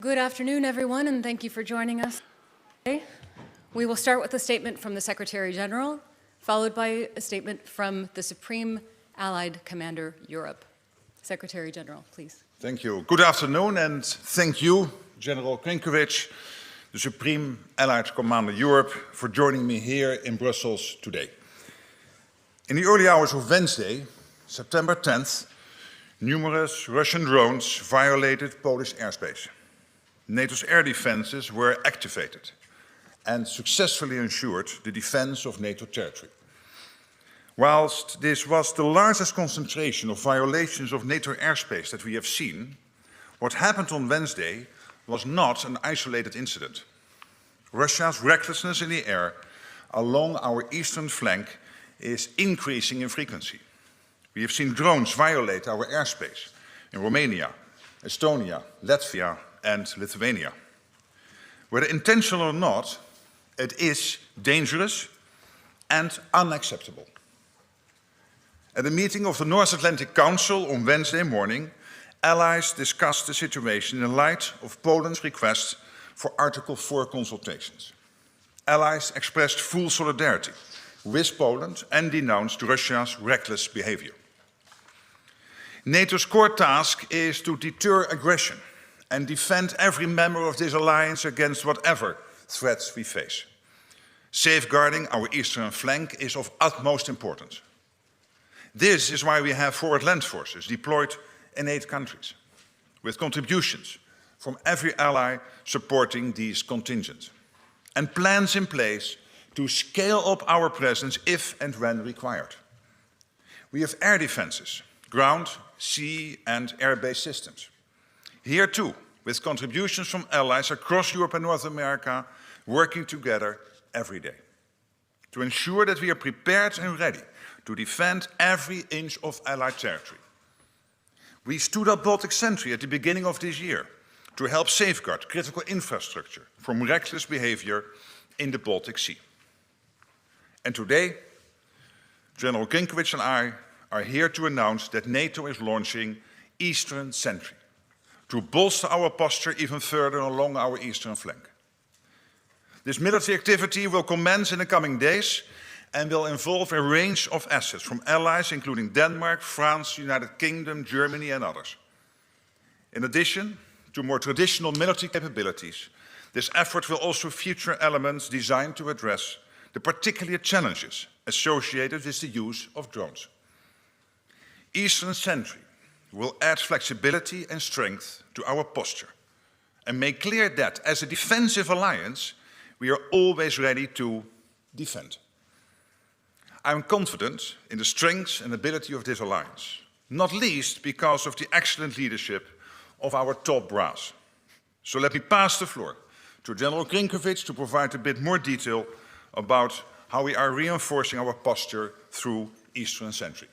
Good afternoon, everyone, and thank you for joining us today. We will start with a statement from the Secretary-General, followed by a statement from the Supreme Allied Commander Europe. Secretary-General, please. Thank you. Good afternoon, and thank you, General Krinkovich, the Supreme Allied Commander Europe, for joining me here in Brussels today. In the early hours of Wednesday, September 10th, numerous Russian drones violated Polish airspace. NATO's air defenses were activated and successfully ensured the defense of NATO territory. Whilst this was the largest concentration of violations of NATO airspace that we have seen, what happened on Wednesday was not an isolated incident. Russia's recklessness in the air along our eastern flank is increasing in frequency. We have seen drones violate our airspace in Romania, Estonia, Latvia, and Lithuania. Whether intentional or not, it is dangerous and unacceptable. At a meeting of the North Atlantic Council on Wednesday morning, allies discussed the situation in light of Poland's request for Article 4 consultations. Allies expressed full solidarity with Poland and denounced Russia's reckless behavior. NATO's core task is to deter aggression and defend every member of this alliance against whatever threats we face. Safeguarding our eastern flank is of utmost importance. This is why we have forward land forces deployed in 8 countries, with contributions from every ally supporting these contingents, and plans in place to scale up our presence if and when required. We have air defenses, ground, sea and air-based systems. Here too, with contributions from allies across Europe and North America working together every day to ensure that we are prepared and ready to defend every inch of Allied territory. We stood up Baltic Sentry at the beginning of this year to help safeguard critical infrastructure from reckless behavior in the Baltic Sea. And today, General Krinkovich and I are here to announce that NATO is launching Eastern Sentry to bolster our posture even further along our eastern flank. This military activity will commence in the coming days and will involve a range of assets from allies including Denmark, France, United Kingdom, Germany and others. In addition to more traditional military capabilities, this effort will also feature elements designed to address the particular challenges associated with the use of drones. Eastern Sentry will add flexibility and strength to our posture and make clear that, as a defensive alliance, we are always ready to defend. I am confident in the strength and ability of this alliance, not least because of the excellent leadership of our top brass. So let me pass the floor to General Krinkovich to provide a bit more detail about how we are reinforcing our posture through Eastern Sentry.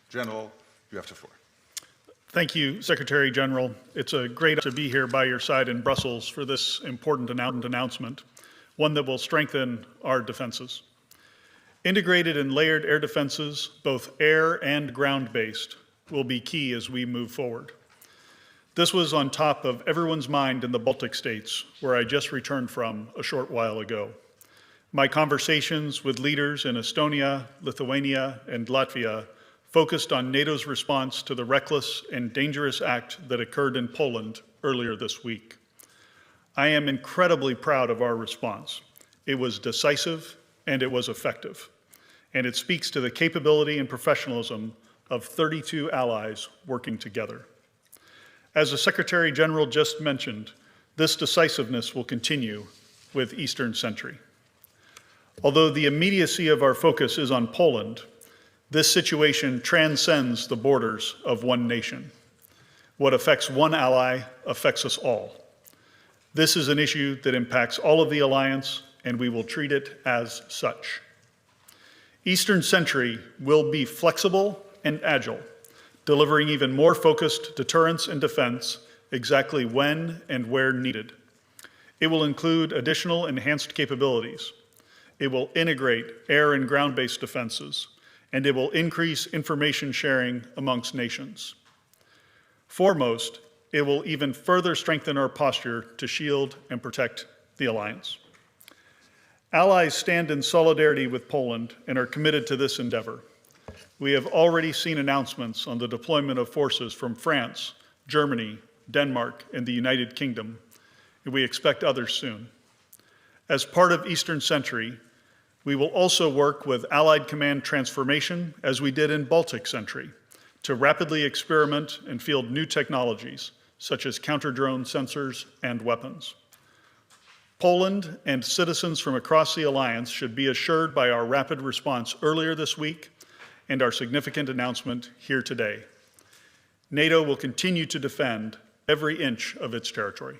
General, you have the floor. Thank you, Secretary General. It's a great honor to be here by your side in Brussels for this important announcement, one that will strengthen our defenses. Integrated and layered air defenses, both air and ground-based, will be key as we move forward. This was on top of everyone's mind in the Baltic states, where I just returned from a short while ago. My conversations with leaders in Estonia, Lithuania, and Latvia focused on NATO's response to the reckless and dangerous act that occurred in Poland earlier this week. I am incredibly proud of our response. It was decisive and it was effective, and it speaks to the capability and professionalism of 32 allies working together. As the Secretary General just mentioned, this decisiveness will continue with Eastern Sentry. Although the immediacy of our focus is on Poland, this situation transcends the borders of one nation. What affects one ally affects us all. This is an issue that impacts all of the alliance, and we will treat it as such. Eastern Sentry will be flexible and agile, delivering even more focused deterrence and defense exactly when and where needed. It will include additional enhanced capabilities. It will integrate air and ground-based defenses, and it will increase information sharing amongst nations. Foremost, it will even further strengthen our posture to shield and protect the alliance. Allies stand in solidarity with Poland and are committed to this endeavor. We have already seen announcements on the deployment of forces from France, Germany, Denmark, and the United Kingdom, and we expect others soon. As part of Eastern Sentry, we will also work with Allied Command Transformation, as we did in Baltic Sentry, to rapidly experiment and field new technologies, such as counter-drone sensors and weapons. Poland and citizens from across the alliance should be assured by our rapid response earlier this week and our significant announcement here today. NATO will continue to defend every inch of its territory.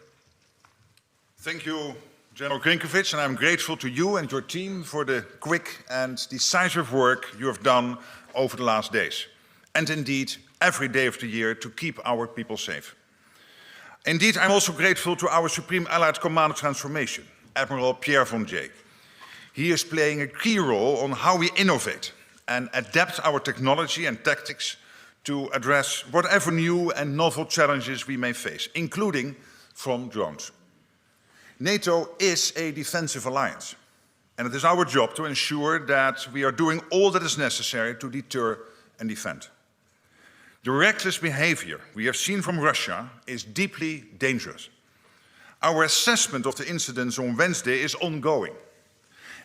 Thank you, General Grinkovich, and I'm grateful to you and your team for the quick and decisive work you have done over the last days, and indeed every day of the year to keep our people safe. Indeed, I'm also grateful to our Supreme Allied Commander Transformation, Admiral Pierre von Jay. He is playing a key role on how we innovate and adapt our technology and tactics to address whatever new and novel challenges we may face, including from drones. NATO is a defensive alliance, and it is our job to ensure that we are doing all that is necessary to deter and defend. The reckless behavior we have seen from Russia is deeply dangerous. Our assessment of the incidents on Wednesday is ongoing,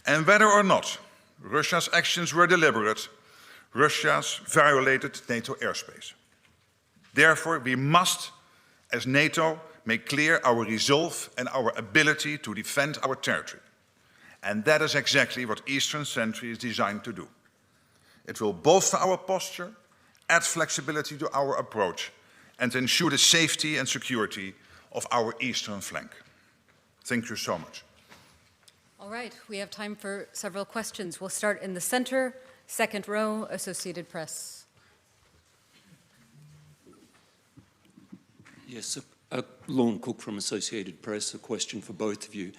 and whether or not Russia's actions were deliberate, Russia violated NATO airspace. Therefore, we must, as NATO, make clear our resolve and our ability to defend our territory. And that is exactly what Eastern Sentry is designed to do. It will bolster our posture, add flexibility to our approach, and ensure the safety and security of our eastern flank. Thank you so much. All right, we have time for several questions. We'll start in the center, second row, Associated Press. Yes, Lorne Cook from Associated Press, a question for both of you.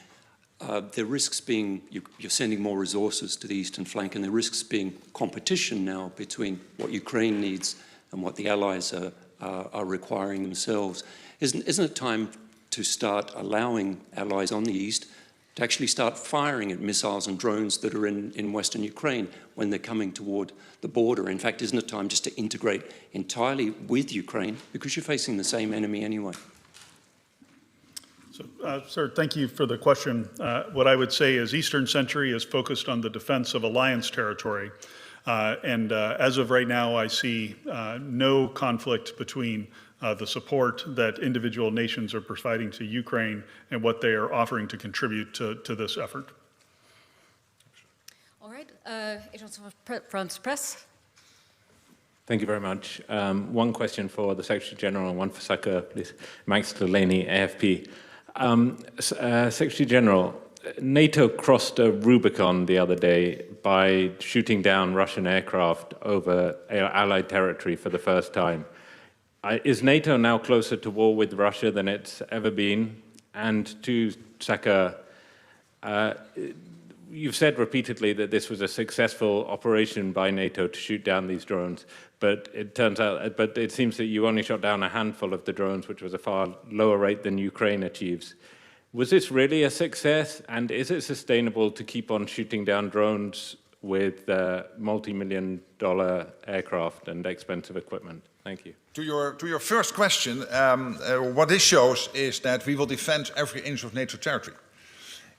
There risks being, you're sending more resources to the eastern flank, and there risks being competition now between what Ukraine needs and what the allies are requiring themselves. Isn't it time to start allowing allies on the east to actually start firing at missiles and drones that are in Western Ukraine when they're coming toward the border? In fact, isn't it time just to integrate entirely with Ukraine, because you're facing the same enemy anyway? Sir, thank you for the question. What I would say is Eastern Sentry is focused on the defense of alliance territory. As of right now, I see no conflict between the support that individual nations are providing to Ukraine and what they are offering to contribute to this effort. All right, Agence France Presse. Thank you very much. One question for the Secretary-General and one for Saka, please. Max Delaney, AFP. Secretary-General, NATO crossed a Rubicon the other day by shooting down Russian aircraft over Allied territory for the first time. Is NATO now closer to war with Russia than it's ever been? And to Saka, you've said repeatedly that this was a successful operation by NATO to shoot down these drones, but it seems that you only shot down a handful of the drones, which was a far lower rate than Ukraine achieves. Was this really a success, and is it sustainable to keep on shooting down drones with multi-million-dollar aircraft and expensive equipment? Thank you. To your first question, what this shows is that we will defend every inch of NATO territory,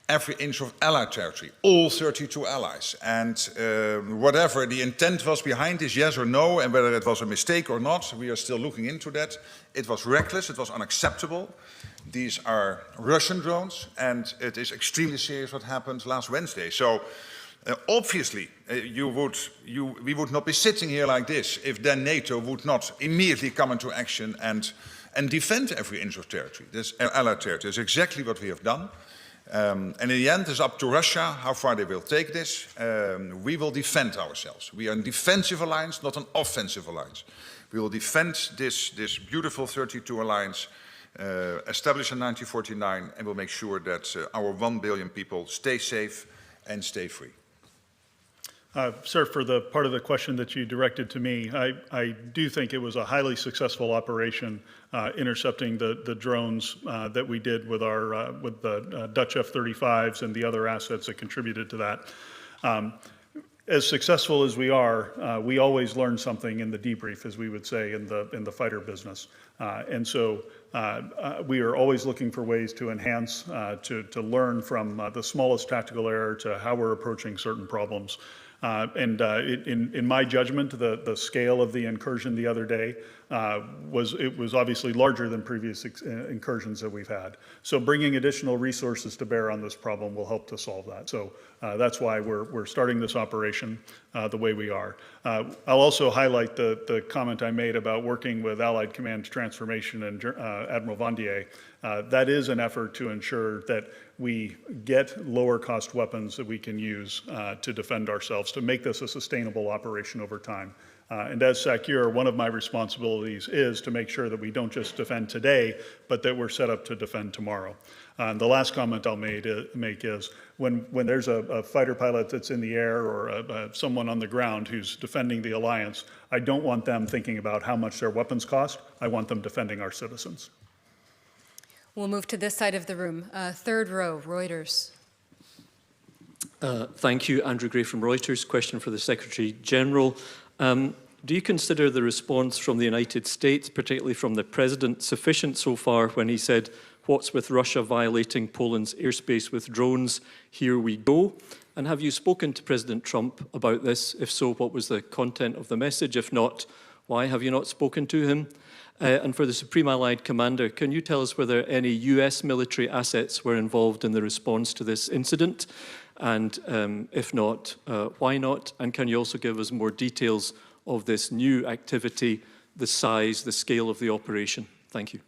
every inch of Allied territory, all 32 allies. And whatever the intent was behind this, yes or no, and whether it was a mistake or not, we are still looking into that. It was reckless, it was unacceptable. These are Russian drones, and it is extremely serious what happened last Wednesday. So obviously, we would not be sitting here like this if then NATO would not immediately come into action and defend every inch of territory. This Allied territory is exactly what we have done. And in the end, it's up to Russia how far they will take this. We will defend ourselves. We are a defensive alliance, not an offensive alliance. We will defend this beautiful 32 alliance established in 1949, and we'll make sure that our 1 billion people stay safe and stay free. Sir, for the part of the question that you directed to me, I do think it was a highly successful operation intercepting the drones that we did with the Dutch F-35s and the other assets that contributed to that. As successful as we are, we always learn something in the debrief, as we would say in the fighter business. And so we are always looking for ways to enhance, to learn from the smallest tactical error to how we're approaching certain problems. In my judgment, the scale of the incursion the other day was obviously larger than previous incursions that we've had. So bringing additional resources to bear on this problem will help to solve that. So that's why we're starting this operation the way we are. I'll also highlight the comment I made about working with Allied Command Transformation and Admiral Vandier. That is an effort to ensure that we get lower cost weapons that we can use to defend ourselves, to make this a sustainable operation over time. And as SACEUR, one of my responsibilities is to make sure that we don't just defend today, but that we're set up to defend tomorrow. The last comment I'll make is when there's a fighter pilot that's in the air or someone on the ground who's defending the alliance, I don't want them thinking about how much their weapons cost. I want them defending our citizens. We'll move to this side of the room. Third row, Reuters. Thank you. Andrew Gray from Reuters. Question for the Secretary-General. Do you consider the response from the United States, particularly from the President, sufficient so far when he said, "What's with Russia violating Poland's airspace with drones? Here we go." And have you spoken to President Trump about this? If so, what was the content of the message? If not, why have you not spoken to him? And for the Supreme Allied Commander, can you tell us whether any US military assets were involved in the response to this incident? And if not, why not? And can you also give us more details of this new activity, the size, the scale of the operation? Thank you.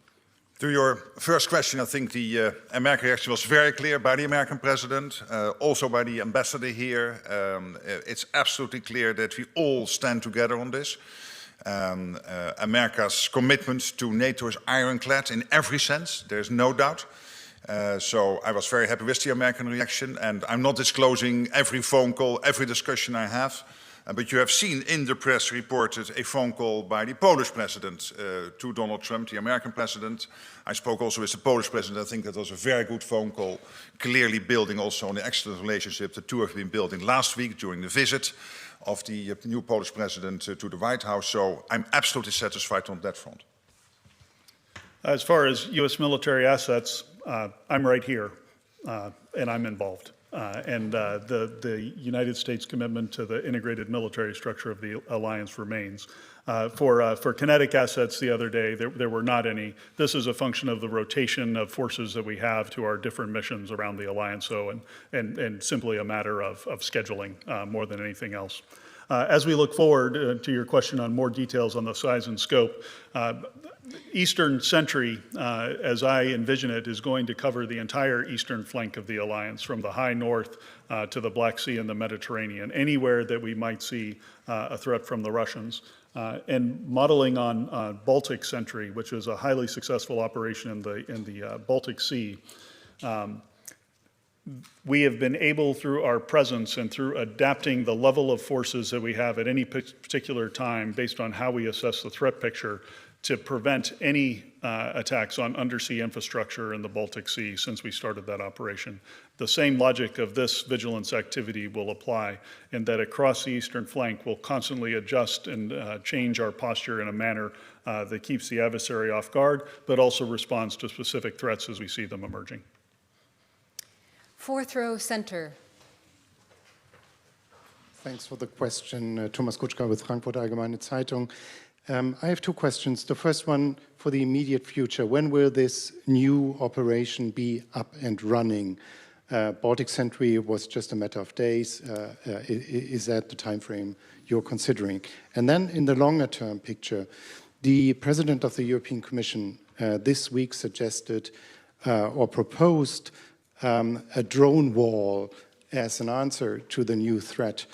To your first question, I think the American reaction was very clear by the American president, also by the ambassador here. It's absolutely clear that we all stand together on this. America's commitment to NATO is ironclad in every sense, there's no doubt. So I was very happy with the American reaction, and I'm not disclosing every phone call, every discussion I have. But you have seen in the press reported a phone call by the Polish president to Donald Trump, the American president. I spoke also with the Polish president. I think that was a very good phone call, clearly building also on the excellent relationship the two have been building last week during the visit of the new Polish president to the White House. So I'm absolutely satisfied on that front. As far as U.S. military assets, I'm right here, and I'm involved. The United States commitment to the integrated military structure of the alliance remains. For kinetic assets the other day, there were not any. This is a function of the rotation of forces that we have to our different missions around the alliance, and simply a matter of scheduling more than anything else. As we look forward to your question on more details on the size and scope, Eastern Sentry, as I envision it, is going to cover the entire eastern flank of the alliance, from the high north to the Black Sea and the Mediterranean, anywhere that we might see a threat from the Russians. And modeling on Baltic Sentry, which is a highly successful operation in the Baltic Sea, we have been able, through our presence and through adapting the level of forces that we have at any particular time based on how we assess the threat picture, to prevent any attacks on undersea infrastructure in the Baltic Sea since we started that operation. The same logic of this vigilance activity will apply, in that across the eastern flank we'll constantly adjust and change our posture in a manner that keeps the adversary off guard, but also responds to specific threats as we see them emerging. Fourth row, center. Thanks for the question. Thomas Kutschka with Frankfurter Allgemeine Zeitung. I have two questions. The first one, for the immediate future, when will this new operation be up and running? Baltic Sentry was just a matter of days. Is that the time frame you're considering? And then in the longer term picture, the President of the European Commission this week suggested or proposed a drone wall as an answer to the new threat,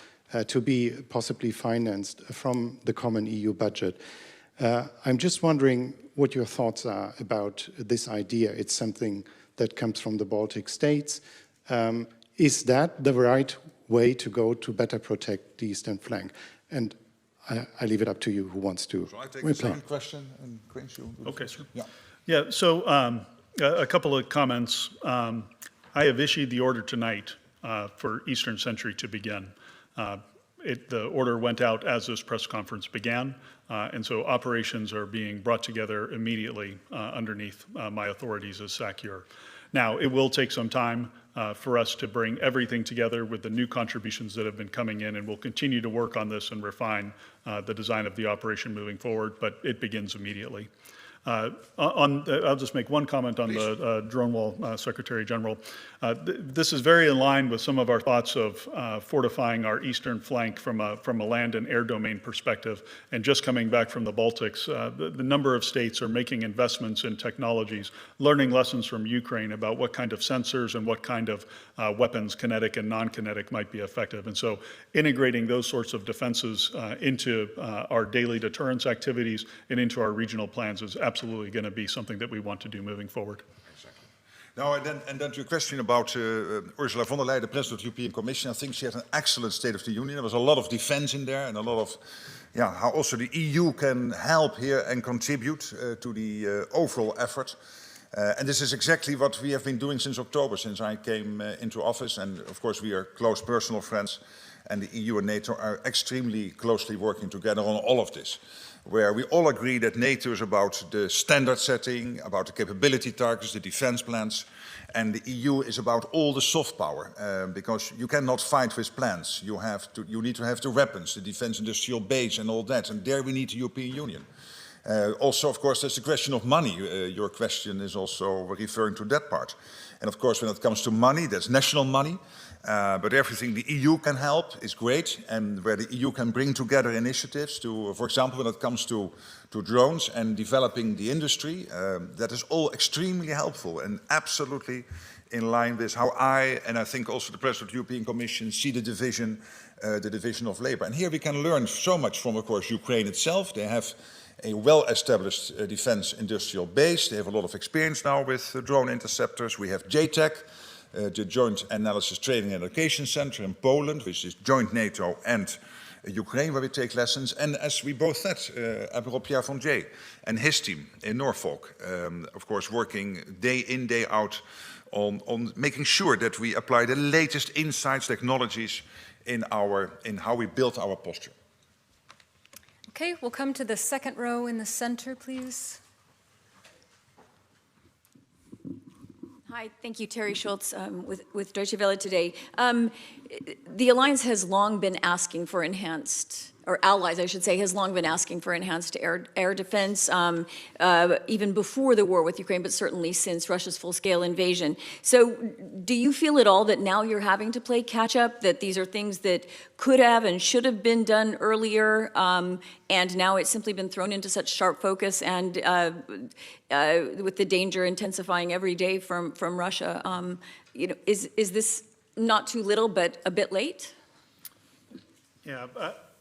to be possibly financed from the common EU budget. I'm just wondering what your thoughts are about this idea. It's something that comes from the Baltic states. Is that the right way to go to better protect the eastern flank? And I leave it up to you who wants to So I take reply. the second question and Queen's you. Okay, sir. Yeah. Yeah, so a couple of comments. I have issued the order tonight for Eastern Sentry to begin. The order went out as this press conference began, and so operations are being brought together immediately underneath my authorities as SACEUR. Now, it will take some time for us to bring everything together with the new contributions that have been coming in, and we'll continue to work on this and refine the design of the operation moving forward, but it begins immediately. I'll just make one comment on the drone wall, Secretary General. This is very in line with some of our thoughts of fortifying our eastern flank from a land and air domain perspective. And just coming back from the Baltics, the number of states are making investments in technologies, learning lessons from Ukraine about what kind of sensors and what kind of weapons, kinetic and non-kinetic, might be effective. And so integrating those sorts of defenses into our daily deterrence activities and into our regional plans is absolutely going to be something that we want to do moving forward. Exactly. Now, and then to your question about Ursula von der Leyen, the President of the European Commission, I think she had an excellent State of the Union. There was a lot of defense in there and a lot of, how also the EU can help here and contribute to the overall effort. And this is exactly what we have been doing since October, since I came into office. And of course, we are close personal friends, and the EU and NATO are extremely closely working together on all of this, where we all agree that NATO is about the standard setting, about the capability targets, the defense plans, and the EU is about all the soft power, because you cannot fight with plans. You need to have the weapons, the defense industrial base and all that, and there we need the European Union. Also, of course, there's the question of money. Your question is also referring to that part. And of course, when it comes to money, there's national money. But everything the EU can help is great, and where the EU can bring together initiatives to, for example, when it comes to drones and developing the industry, that is all extremely helpful and absolutely in line with how and I think also the President of the European Commission see the division of labor. And here we can learn so much from, of course, Ukraine itself. They have a well-established defense industrial base. They have a lot of experience now with drone interceptors. We have JTAC, the Joint Analysis Training and Education Center in Poland, which is joint NATO and Ukraine, where we take lessons. And as we both said, Admiral Pierre von Jay and his team in Norfolk, of course, working day in, day out on making sure that we apply the latest insights, technologies in how we build our posture. Okay, we'll come to the second row in the center, please. Hi, thank you, Terry Schultz with Deutsche Welle today. The Alliance has long been asking for enhanced, or allies, I should say, has long been asking for enhanced air defense, even before the war with Ukraine, but certainly since Russia's full-scale invasion. So do you feel at all that now you're having to play catch-up, that these are things that could have and should have been done earlier, and now it's simply been thrown into such sharp focus, and with the danger intensifying every day from Russia, is this not too little, but a bit late? Yeah,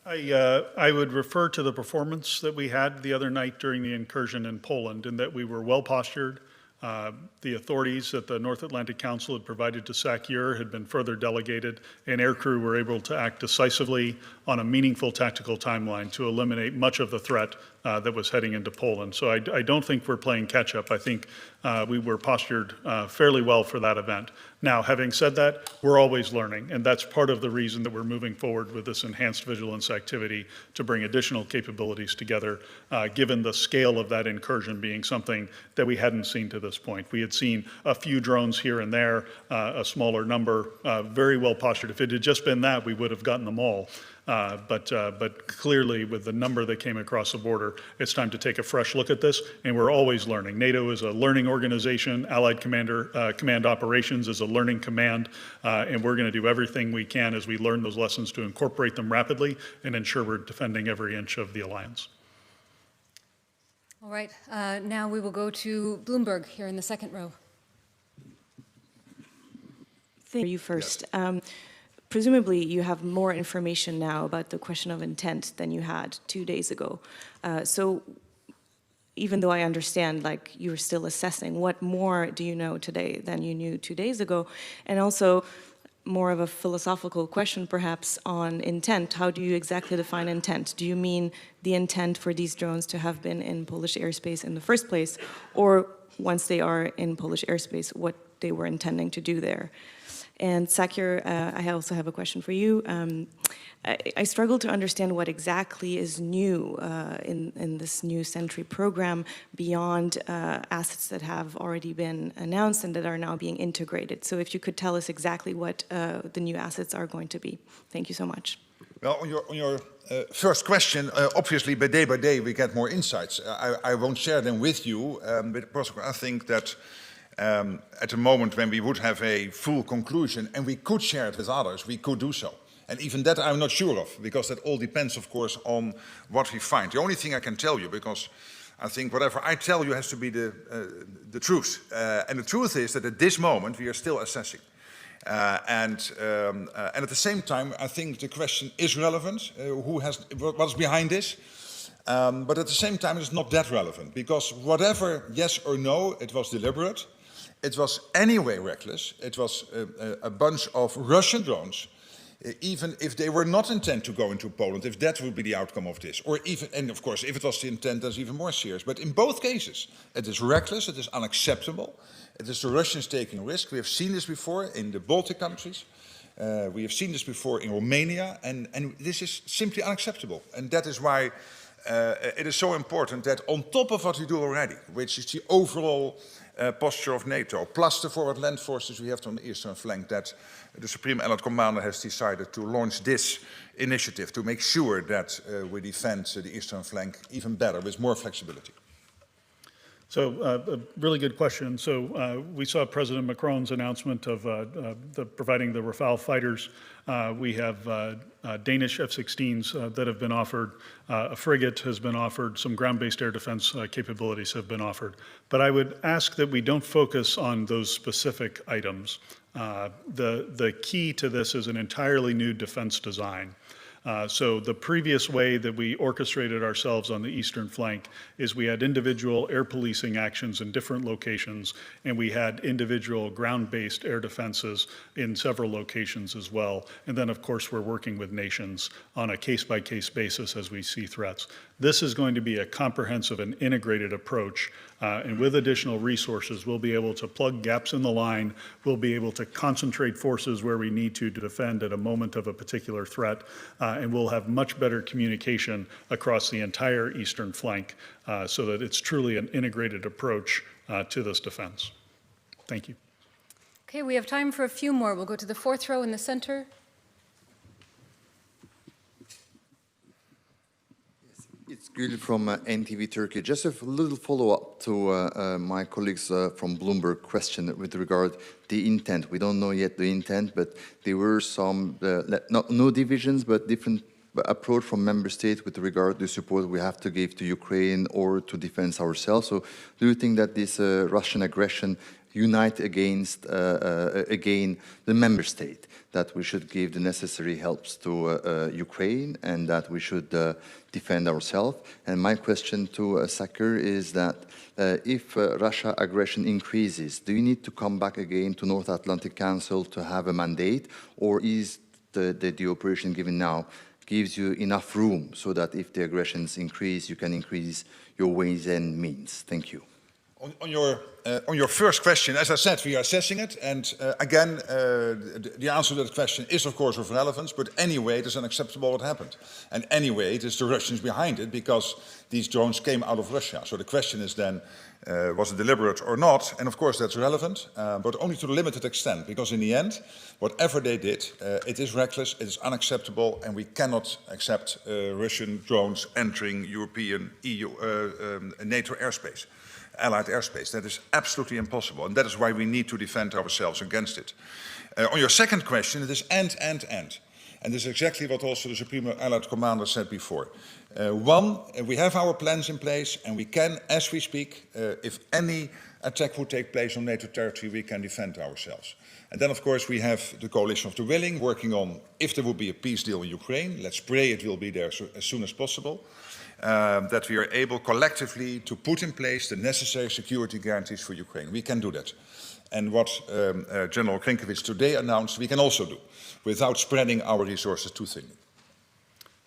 I would refer to the performance that we had the other night during the incursion in Poland, in that we were well postured. The authorities that the North Atlantic Council had provided to SACEUR had been further delegated, and aircrew were able to act decisively on a meaningful tactical timeline to eliminate much of the threat that was heading into Poland. So I don't think we're playing catch-up. I think we were postured fairly well for that event. Now, having said that, we're always learning, and that's part of the reason that we're moving forward with this enhanced vigilance activity to bring additional capabilities together, given the scale of that incursion being something that we hadn't seen to this point. We had seen a few drones here and there, a smaller number, very well postured. If it had just been that, we would have gotten them all. But clearly, with the number that came across the border, it's time to take a fresh look at this, and we're always learning. NATO is a learning organization. Allied Command Operations is a learning command, and we're going to do everything we can as we learn those lessons to incorporate them rapidly and ensure we're defending every inch of the alliance. All right, now we will go to Bloomberg here in the second row. Thank you first. Yes. Presumably, you have more information now about the question of intent than you had 2 days ago. So even though I understand, like, you're still assessing, what more do you know today than you knew 2 days ago? And also, more of a philosophical question, perhaps, on intent. How do you exactly define intent? Do you mean the intent for these drones to have been in Polish airspace in the first place, or once they are in Polish airspace, what they were intending to do there? And Sakir, I also have a question for you. I struggle to understand what exactly is new in this new Sentry program beyond assets that have already been announced and that are now being integrated. So if you could tell us exactly what the new assets are going to be. Thank you so much. Well, on your first question, obviously by day we get more insights. I won't share them with you, but I think that at the moment when we would have a full conclusion and we could share it with others, we could do so. And even that I'm not sure of, because that all depends, of course, on what we find. The only thing I can tell you, because I think whatever I tell you has to be the truth. And the truth is that at this moment we are still assessing. And at the same time, I think the question is relevant. What's behind this? But at the same time, it's not that relevant, because whatever yes or no, it was deliberate. It was anyway reckless. It was a bunch of Russian drones, even if they were not intent to go into Poland, if that would be the outcome of this. Or even, and of course, if it was the intent, that's even more serious. But in both cases, it is reckless, it is unacceptable. It is the Russians taking risk. We have seen this before in the Baltic countries. We have seen this before in Romania. And this is simply unacceptable. And that is why it is so important that on top of what we do already, which is the overall posture of NATO, plus the forward land forces we have on the eastern flank, that the Supreme Allied Commander has decided to launch this initiative to make sure that we defend the eastern flank even better with more flexibility. So a really good question. So we saw President Macron's announcement of providing the Rafale fighters. We have Danish F-16s that have been offered. A frigate has been offered. Some ground-based air defense capabilities have been offered. But I would ask that we don't focus on those specific items. The key to this is an entirely new defense design. So the previous way that we orchestrated ourselves on the eastern flank is we had individual air policing actions in different locations, and we had individual ground-based air defenses in several locations as well. And then, of course, we're working with nations on a case-by-case basis as we see threats. This is going to be a comprehensive and integrated approach, and with additional resources, we'll be able to plug gaps in the line, we'll be able to concentrate forces where we need to defend at a moment of a particular threat, and we'll have much better communication across the entire eastern flank so that it's truly an integrated approach to this defense. Thank you. Okay, we have time for a few more. We'll go to the fourth row in the center. It's Gül from NTV Turkey. Just a little follow-up to my colleagues from Bloomberg question with regard the intent. We don't know yet the intent, but there were some, no divisions, but different approach from member states with regard to support we have to give to Ukraine or to defend ourselves. So do you think that this Russian aggression unite against, again, the member state, that we should give the necessary helps to Ukraine and that we should defend ourselves? And my question to Sakir is that if Russia aggression increases, do you need to come back again to North Atlantic Council to have a mandate, or is the operation given now gives you enough room so that if the aggressions increase, you can increase your ways and means? Thank you. On your first question, as I said, we are assessing it, and again, the answer to that question is of course of relevance, but anyway, it is unacceptable what happened. And anyway, it is the Russians behind it, because these drones came out of Russia. So the question is then, was it deliberate or not? And of course that's relevant, but only to a limited extent, because in the end, whatever they did, it is reckless, it is unacceptable, and we cannot accept Russian drones entering European, EU, NATO airspace. Allied airspace. That is absolutely impossible, and that is why we need to defend ourselves against it. On your second question, it is and. And this is exactly what also the Supreme Allied Commander said before. One, we have our plans in place, and we can, as we speak, if any attack would take place on NATO territory, we can defend ourselves. And then, of course, we have the coalition of the willing working on if there will be a peace deal in Ukraine. Let's pray it will be there as soon as possible. That we are able collectively to put in place the necessary security guarantees for Ukraine. We can do that. And what General Krinkevich today announced, we can also do, without spreading our resources too thinly.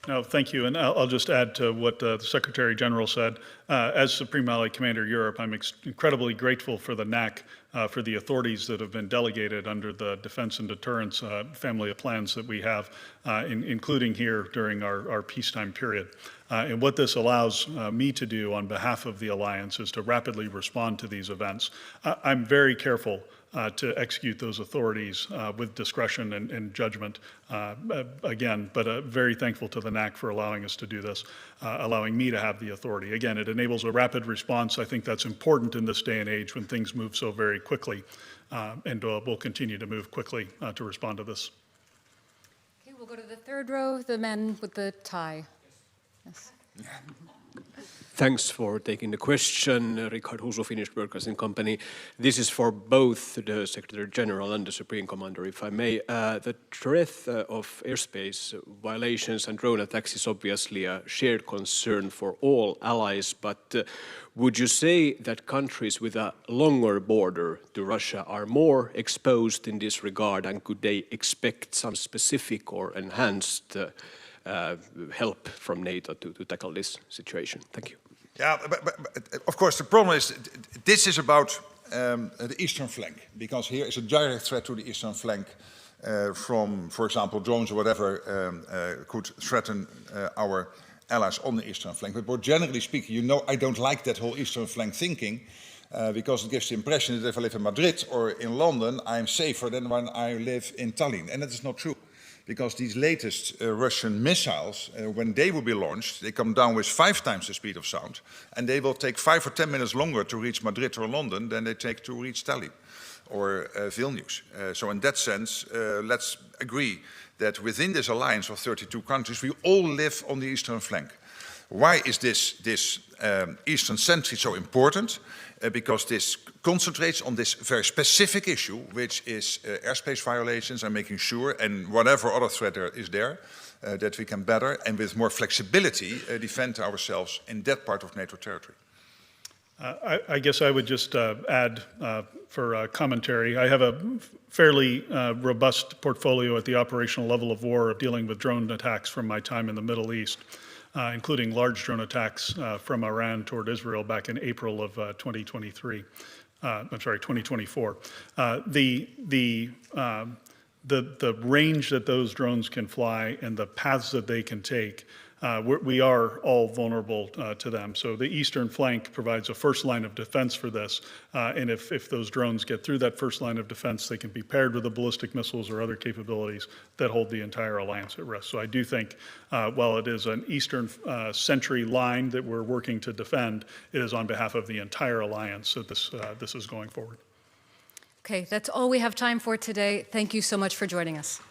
No, thank you. And I'll just add to what the Secretary General said. As Supreme Allied Commander Europe, I'm incredibly grateful for the NAC, for the authorities that have been delegated under the Defense and Deterrence family of plans that we have, including here during our peacetime period. And what this allows me to do on behalf of the alliance is to rapidly respond to these events. I'm very careful to execute those authorities with discretion and judgment, again, but very thankful to the NAC for allowing us to do this, allowing me to have the authority. Again, it enables a rapid response. I think that's important in this day and age when things move so very quickly, and we'll continue to move quickly to respond to this. Okay, we'll go to the third row, the man with the tie. Yes. Thanks for taking the question, Richard Huso, Finnish Broadcasting Company. This is for both the Secretary General and the Supreme Commander, if I may. The threat of airspace violations and drone attacks is obviously a shared concern for all allies, but would you say that countries with a longer border to Russia are more exposed in this regard, and could they expect some specific or enhanced help from NATO to tackle this situation? Thank you. Yeah, but of course the problem is this is about the eastern flank, because here is a direct threat to the eastern flank from, for example, drones or whatever could threaten our allies on the eastern flank. But more generally speaking, you know, I don't like that whole eastern flank thinking because it gives the impression that if I live in Madrid or in London, I'm safer than when I live in Tallinn, and that is not true. Because these latest Russian missiles, when they will be launched, they come down with 5 times the speed of sound, and they will take 5 or 10 minutes longer to reach Madrid or London than they take to reach Tallinn or Vilnius. So in that sense, let's agree that within this alliance of 32 countries, we all live on the eastern flank. Why is this Eastern Sentry so important? Because this concentrates on this very specific issue, which is airspace violations and making sure, and whatever other threat there is there, that we can better and with more flexibility defend ourselves in that part of NATO territory. I guess I would just add for commentary, I have a fairly robust portfolio at the operational level of war of dealing with drone attacks from my time in the Middle East. Including large drone attacks from Iran toward Israel back in April of 2023. I'm sorry, 2024. The range that those drones can fly and the paths that they can take, we are all vulnerable to them. So the eastern flank provides a first line of defense for this. And if those drones get through that first line of defense, they can be paired with the ballistic missiles or other capabilities that hold the entire alliance at risk. So I do think while it is an Eastern Sentry line that we're working to defend, it is on behalf of the entire alliance that this is going forward. Okay, that's all we have time for today. Thank you so much for joining us.